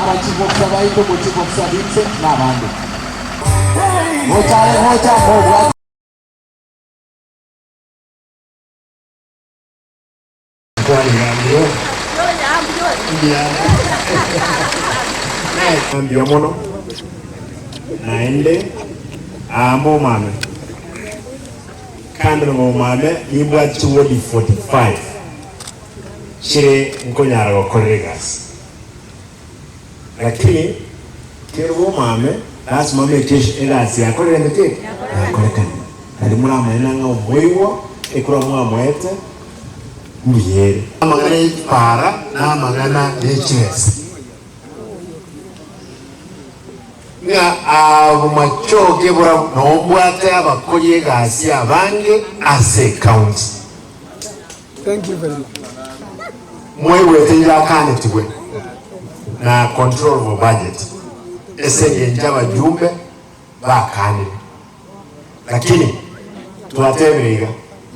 abakivokisa baito mukivokisa bitse n'abandi hoja mobwa ndio mono naende ambo mame kando mo mame ibwa chuodi 45 chire nkonyara gokoregas lakini kero mame lazima mekeshe elasi yakorera ndeke yakoreka ali mulama enanga omwewo ekura mwa mwete mbiyere amagana ipara na amagana echesi nga abumachoke bura nombwate abakoye gasi abange ase county. Thank you very much. Mwewe tenja kanetibwe na control of budget esenge njaba jumbe bakane lakini tuwateberega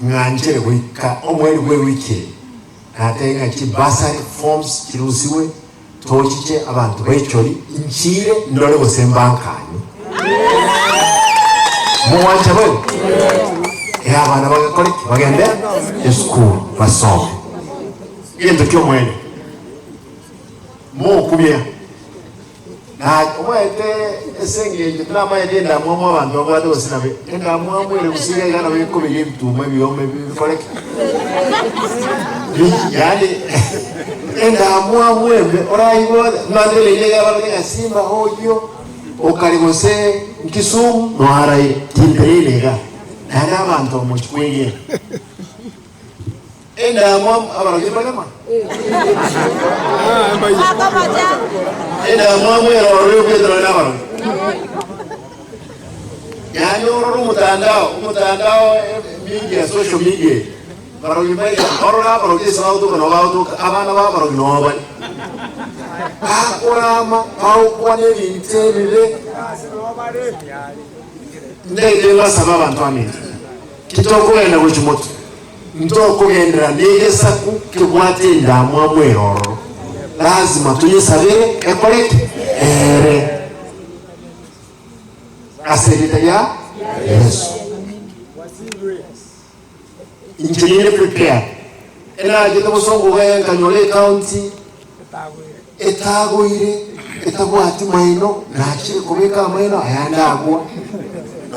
nganjere wika omweli gwe wiki natenga kibasa forms kirusiwe tochiche abantu bechori inchire ndole bosembankanye muwanja bwe ya bana bagakore bagende school basome yendo kyo mwene mo kubya na omwete esenge ngitrama yenda mwa abantu abado sinabe enda mwa mwele kusiga yana bikome yimtuma biyome bikoleke yani enda mwa mwembe orayibo mandele ile yabaga simba hojo okalimose nkisumu noharaye timperelega na abantu mu chikwege enda mwa abaroje bagama enda mwa mwero oro pedro na baro yani oro mutandao media social media baro yibai oro na baro kisa auto kono auto abana ba baro no ba akorama au kwane bintelile ndege basaba abantu amini kitoko enda kuchimoto ntoko gendera ndege saku kibwate ndamwa mwero lazima tuyisabire ekoleke aserita ya Yesu injilini prepare ena jito musongo gwe kanyole county etagwati maino nakire kubeka maino ayandagwa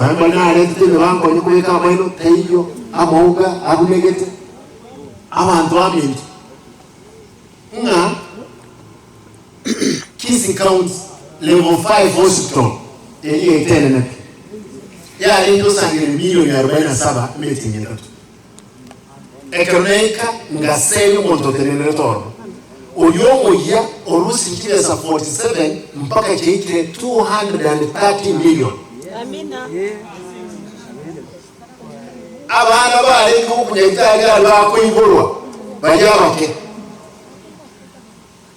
amba nare tete banko ni kubeka maino teiyo amauga abunegete abantu abintu nga Kisi County level 5 hospital yeye tena ya ndio sangire milioni 47 meeting ndoto economica ngaseli monto teneretoro oyomo ya orusi kile sa 47 mpaka cheikire 230 million. Amina. Abana bari kukunyetaga bakwingurwa bajabake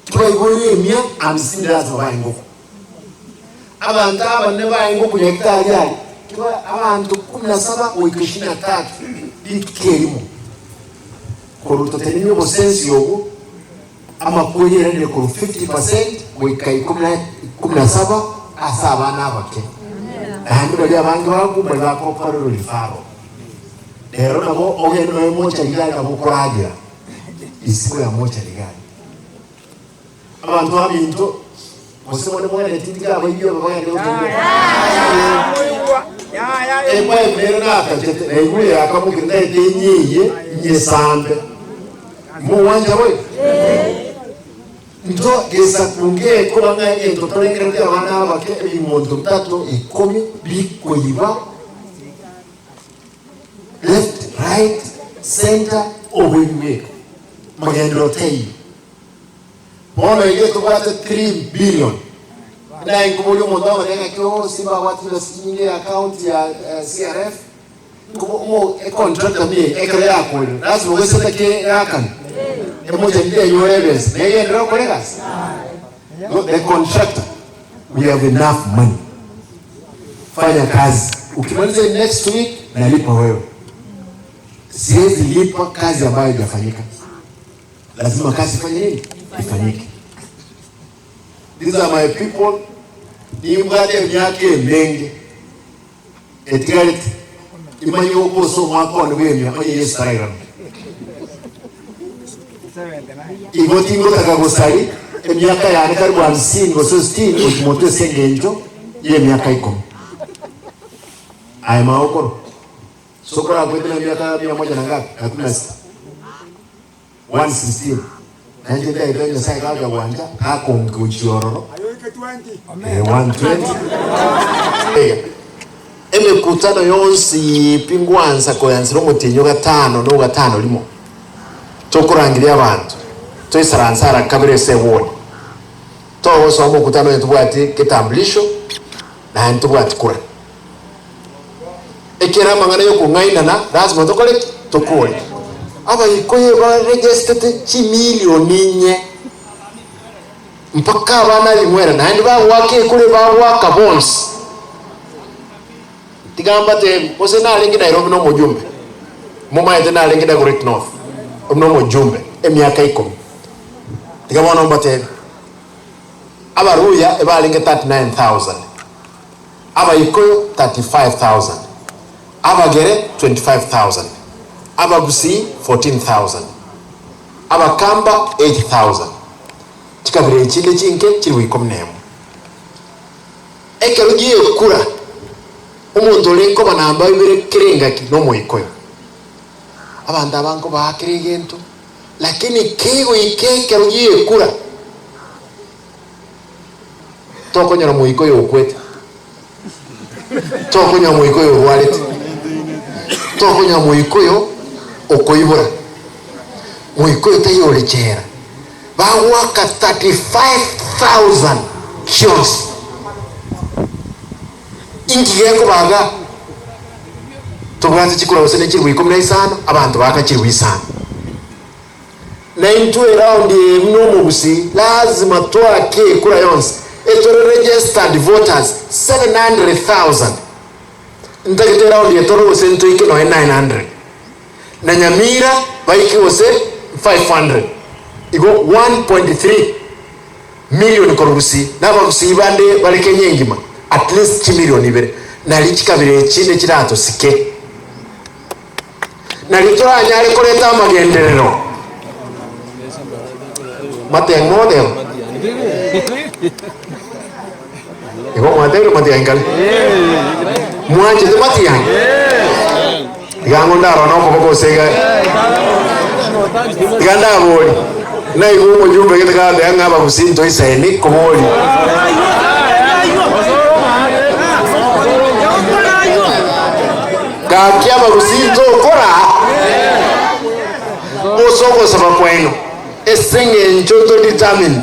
tweguriye mya amsindazo bayinguko abantu abane bayinguko nyekitaga kiba abantu 17 23 bikerimo koruto tenimyo bosensi yogo ama kuyere ne ko 50% wikai 17 asaba nabake ahandi bali abantu bagumba bakoparo lifaro lero nabo ogeno mocha ligala bukuragira isiku ya mocha ligala abantu abintu musimo ne mwana tindiga abayiyo babagende emwe mero nakachete egwe akamukirida edenyiye nyesambe muwanja we ndo gesa kunge ko banga ento tolengera kuti abana bake ibimondo 3 10 bikoyiba left right center obinwe magendo tei bona yetu bata 3 billion na ingumulio mondo renga kyo simba watu na sinye account ya CRF kumo contract mie ekrea yako lazima uweze ke yakan emoja ndio yorebes na yeye ndio kolegas the contractor we have enough money fanya kazi, ukimaliza next week nalipa wewe. Siwezi lipa kazi ambayo haijafanyika. Lazima kazi ifanye nini? Ifanyike. These are my people. Ni mbate myake mengi. Etigarete. Imanyi okoso mwako anubemya oye Yesu Karayana. Igoti ngotaka gusari emyaka yane karibu 50 ngoso 60 ukimoto sengenjo ye myaka 10. Ai maoko. Sokora kwetena myaka 100 na ngapi? 116. Kanje dai dai sai kaga wanja ako ngujororo. 120. Emekutano yonsi pingwanza koyanziro mutinyo gatano no gatano limo. Tokurangiria abantu. Toisaransara kabire se woni. Towo so mukutano yetubwati kitambulisho na ntubwati kura. Ekera mangana yo kungainana lazima tokole tokole. Aba ikoye ba registered chi milioni nye. Mpaka abana limwera na ndi ba wake kule ba waka bonds. Tigamba te ose na lengi Nairobi no mujumbe. Muma yete na lengi da Great North. No mujumbe emyaka 10. Tigamba no mbate. Aba ruya eba lengi 39,000. Aba ikoyo 35,000. Aba gere 25,000. Aba gusi 14,000. Aba kamba 8,000. Chikabire chile chinke chiri wikomnemo. Ekero giye kura. Umuntu lenko banamba ibere kirenga no moikoyo. Abantu abanko bakirigento. Lakini kigo ikekero giye kura. Tokonyora moikoyo okwete. Tokonyora moikoyo walete. Tokonyora moikoyo okoibura. Moikoyo tayo lechera. Bawaka 35,000 kios. Ingi yako baga. Tubwate chikura usene chirwi 15 abantu baka chirwi 5. Na into around mno mugusi lazima twake kura yonse. Eto registered voters 700,000. Ndakite around yetoro usene to ikino 900. Na Nyamira baiki ose 500. Igo 1.3 million korusi naba kusibande baleke nyengima at least 1 million ibere nalichikabire chinde kirato sike nalitoranya ale koleta amagenderero mate ngode igo mate angale mwanje de mate yange yango ndaro no ko sega ganda boli na igo mujumbe kitaka ndanga babusinto isaini komoli kakia babusinto kora osoko sabakweno esenge nchoto determined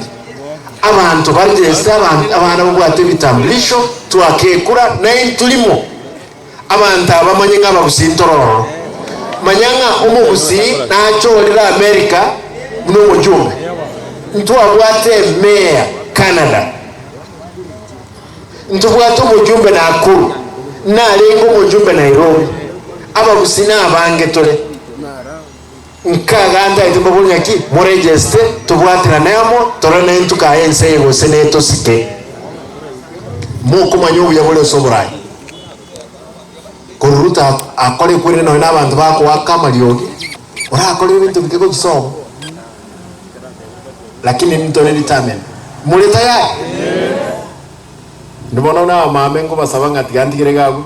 abantu barjesta abana bwate bitambulisho twakekura na intulimo abantu abamanye ngababusinto roro manyanga umugusi nacholera America mno mujumbe ntwabwate mayor Canada ntubwate mujumbe na Nakuru na lengo mujumbe Nairobi abagusi nabange tole nkaganda itubabunya ki mo register tubwatira namo torana ntuka ense yego seneto sike muko manyobu yabole soborai koruta akore kuri no nabantu bako wakamaliogi ora akore ibintu bikego gisomo lakini mtone determine muleta ya ndibona na mamengo basabanga tigandikire gagu